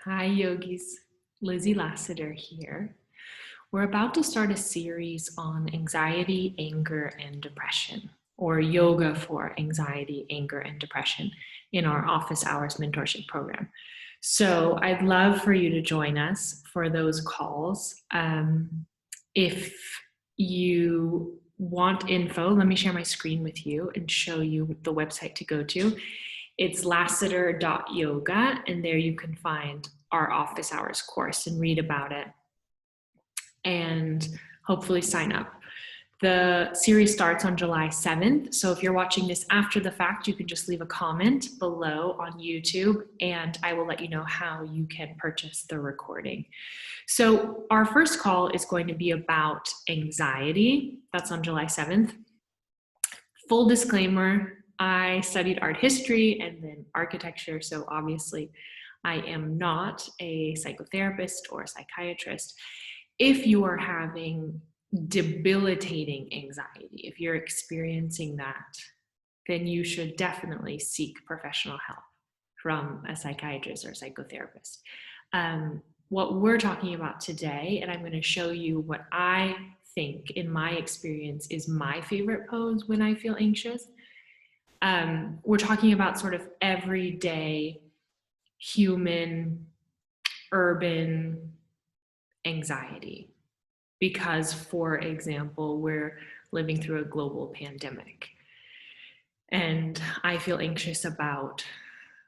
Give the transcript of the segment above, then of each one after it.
Hi yogis, Lizzie Lasater here. We're about to start a series on anxiety, anger, and depression, or yoga for anxiety, anger, and depression in our office hours mentorship program. So I'd love for you to join us for those calls. If you want info, let me share my screen with you and show you the website to go to. It's lasater.yoga, and there you can find our office hours course and read about it and hopefully sign up. The series starts on July 7th, so if you're watching this after the fact, you can just leave a comment below on YouTube and I will let you know how you can purchase the recording. So our first call is going to be about anxiety. That's on July 7th. Full disclaimer, I studied art history and then architecture, so obviously I am not a psychotherapist or a psychiatrist. If you are having debilitating anxiety, if you're experiencing that, then you should definitely seek professional help from a psychiatrist or psychotherapist. What we're talking about today, and I'm going to show you what I think in my experience is my favorite pose when I feel anxious. We're talking about sort of everyday human urban anxiety because, for example, we're living through a global pandemic and I feel anxious about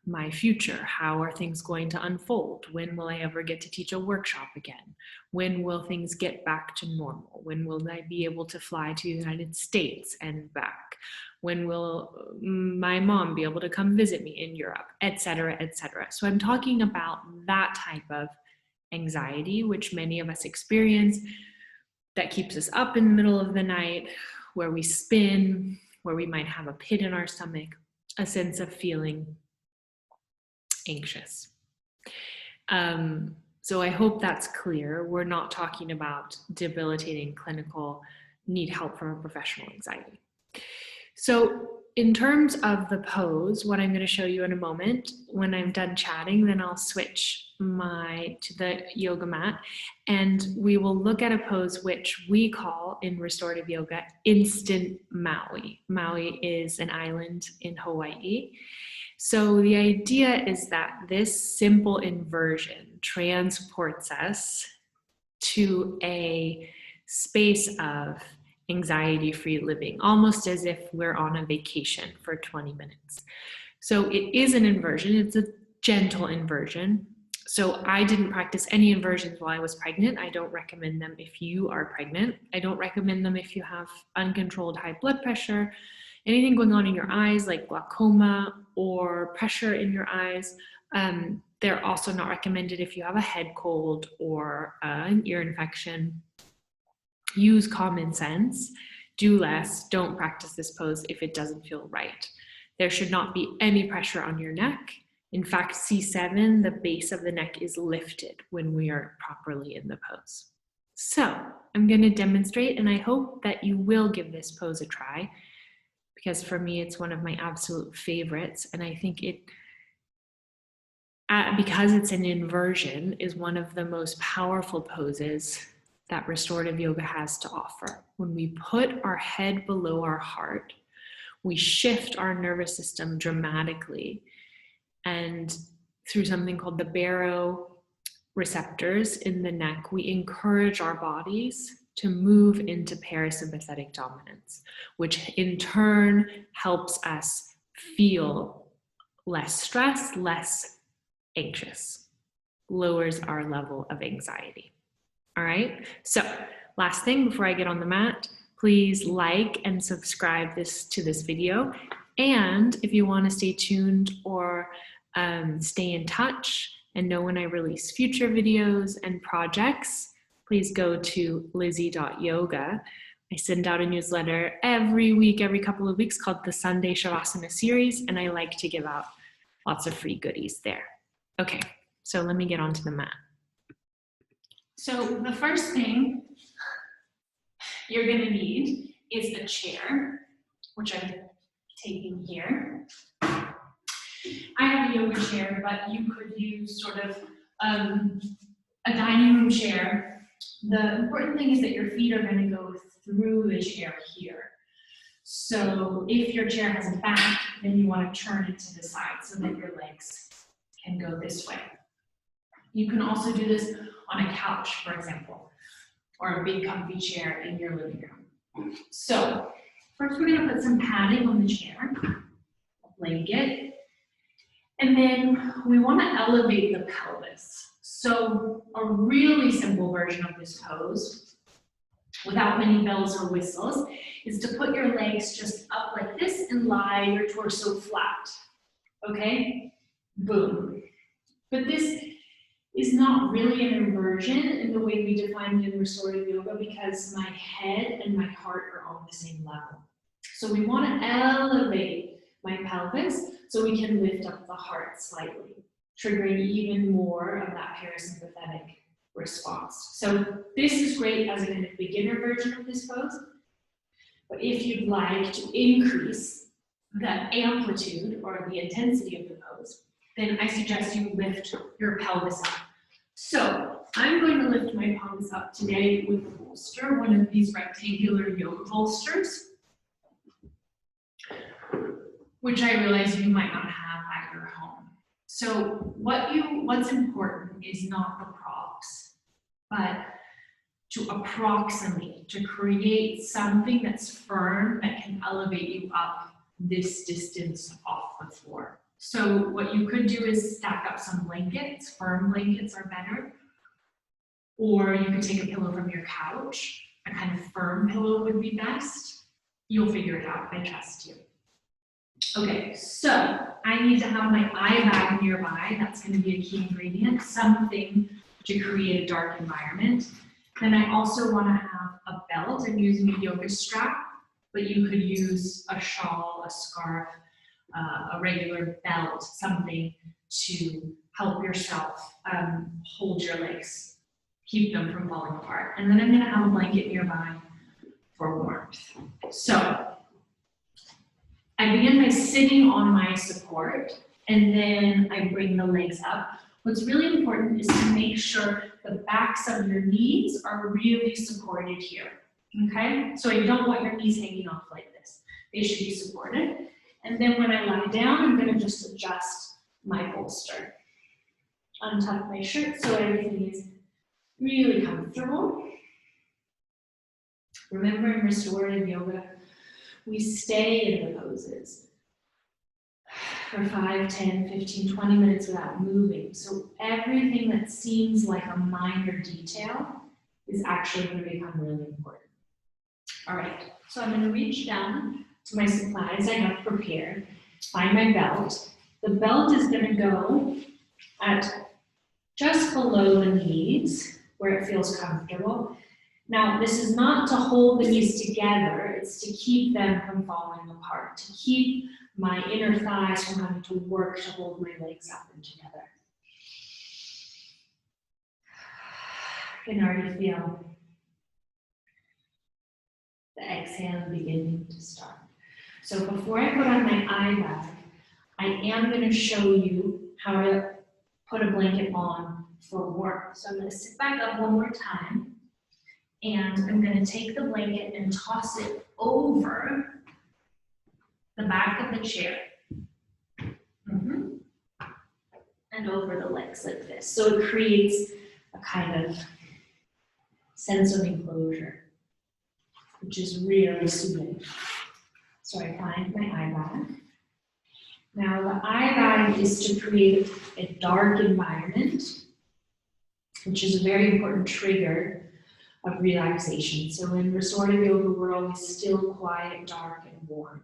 my future. How are things going to unfold? When will I ever get to teach a workshop again? When will things get back to normal? When will I be able to fly to the United States and back? When will my mom be able to come visit me in Europe, etc., etc. So I'm talking about that type of anxiety, which many of us experience, that keeps us up in the middle of the night, where we spin, where we might have a pit in our stomach, a sense of feeling anxious. So I hope that's clear. We're not talking about debilitating clinical need help from a professional anxiety. So in terms of the pose, what I'm going to show you in a moment, when I'm done chatting, then I'll switch to the yoga mat and we will look at a pose which we call in restorative yoga Instant Maui. Maui is an island in Hawaii. So the idea is that this simple inversion transports us to a space of anxiety-free living, almost as if we're on a vacation for 20 minutes. So it is an inversion, it's a gentle inversion. So I didn't practice any inversions while I was pregnant. I don't recommend them if you are pregnant. I don't recommend them if you have uncontrolled high blood pressure, anything going on in your eyes like glaucoma or pressure in your eyes. They're also not recommended if you have a head cold or an ear infection. Use common sense, do less, don't practice this pose if it doesn't feel right. There should not be any pressure on your neck. In fact, C7, the base of the neck is lifted when we are properly in the pose. So I'm going to demonstrate, and I hope that you will give this pose a try, because for me, it's one of my absolute favorites. And I think it, because it's an inversion, is one of the most powerful poses that restorative yoga has to offer. When we put our head below our heart, we shift our nervous system dramatically. And through something called the baroreceptors in the neck, we encourage our bodies to move into parasympathetic dominance, which in turn helps us feel less stress, less anxious, lowers our level of anxiety. All right, so last thing before I get on the mat, please like and subscribe to this video. And if you want to stay tuned or stay in touch and know when I release future videos and projects, please go to Lizzie.yoga. I send out a newsletter every week, every couple of weeks, called the Sunday Shavasana series, and I like to give out lots of free goodies there. Okay, so let me get onto the mat. So the first thing you're going to need is a chair, which I'm taking here. I have a yoga chair, but you could use sort of a dining room chair, the important thing is that your feet are going to go through the chair here. So if your chair has a back, then you want to turn it to the side so that your legs can go this way. You can also do this on a couch, for example, or a big comfy chair in your living room. So first we're going to put some padding on the chair, a blanket, and then we want to elevate the pelvis. So a really simple version of this pose, without many bells or whistles, is to put your legs just up like this and lie your torso flat. Okay? Boom. But this is not really an inversion in the way we define it in restorative yoga because my head and my heart are on the same level. So we want to elevate my pelvis so we can lift up the heart slightly, triggering even more of that parasympathetic response. So this is great as a kind of beginner version of this pose. But if you'd like to increase the amplitude or the intensity of the pose, then I suggest you lift your pelvis up. So I'm going to lift my pelvis up today with a bolster, one of these rectangular yoga bolsters, which I realize you might not have at your home. So what's important is not the props, but to approximate, to create something that's firm that can elevate you up this distance off the floor. So what you could do is stack up some blankets. Firm blankets are better. Or you could take a pillow from your couch. A kind of firm pillow would be best. You'll figure it out, I trust you. Okay, so I need to have my eye bag nearby. That's going to be a key ingredient, something to create a dark environment. Then I also want to have a belt. I'm using a yoga strap, but you could use a shawl, a scarf, a regular belt, something to help yourself hold your legs, keep them from falling apart. And then I'm going to have a blanket nearby for warmth. So I begin by sitting on my support, and then I bring the legs up. What's really important is to make sure the backs of your knees are really supported here, okay? So you don't want your knees hanging off like this. They should be supported. And then when I lie down, I'm gonna just adjust my bolster. Untuck my shirt so everything is really comfortable. Remember in restorative yoga, we stay in the poses for 5, 10, 15, 20 minutes without moving. So everything that seems like a minor detail is actually going to become really important. All right, so I'm going to reach down to my supplies I have prepared, find my belt. The belt is going to go at just below the knees where it feels comfortable. Now, this is not to hold the knees together, it's to keep them from falling apart, to keep my inner thighs from having to work to hold my legs up and together. I can already feel the exhale beginning to start. So before I put on my eye bag, I am going to show you how to put a blanket on for warmth. So I'm going to sit back up one more time. And I'm going to take the blanket and toss it over the back of the chair. And over the legs like this. So it creates a kind of sense of enclosure, which is really soothing. So I find my eye bag. Now the eye bag is to create a dark environment, which is a very important trigger of relaxation. So in restorative yoga, we're always still, quiet, dark, and warm.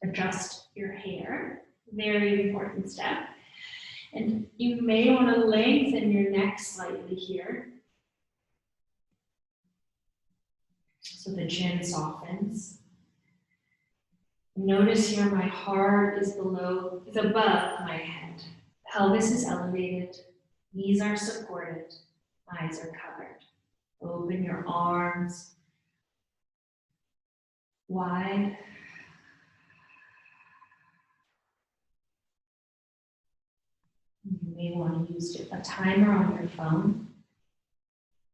Adjust your hair, very important step. And you may want to lengthen your neck slightly here, so the chin softens. Notice here my heart is above my head. Pelvis is elevated, knees are supported, eyes are covered. Open your arms wide. You may want to use a timer on your phone.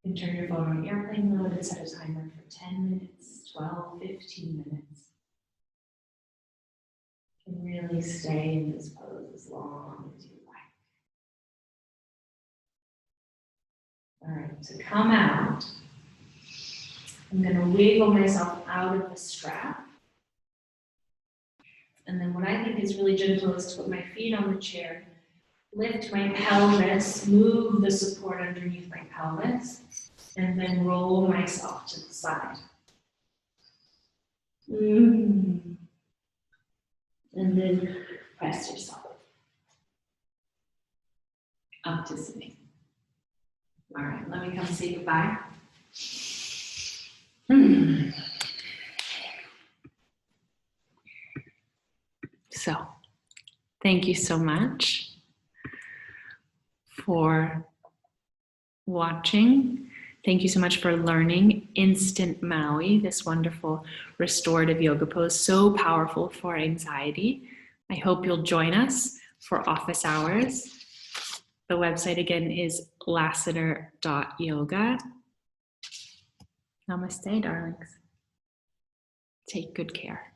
You can turn your phone on airplane mode and set a timer for 10 minutes, 12, 15 minutes. You can really stay in this pose as long as you like. All right, to come out, I'm going to wiggle myself out of the strap. And then what I think is really gentle is to put my feet on the chair, lift my pelvis, move the support underneath my pelvis, and then roll myself to the side. And then press yourself up to sitting. All right, let me come say goodbye. So, thank you so much for watching. Thank you so much for learning Instant Maui, this wonderful restorative yoga pose, so powerful for anxiety. I hope you'll join us for office hours. The website again is lasater.yoga. Namaste, darlings. Take good care.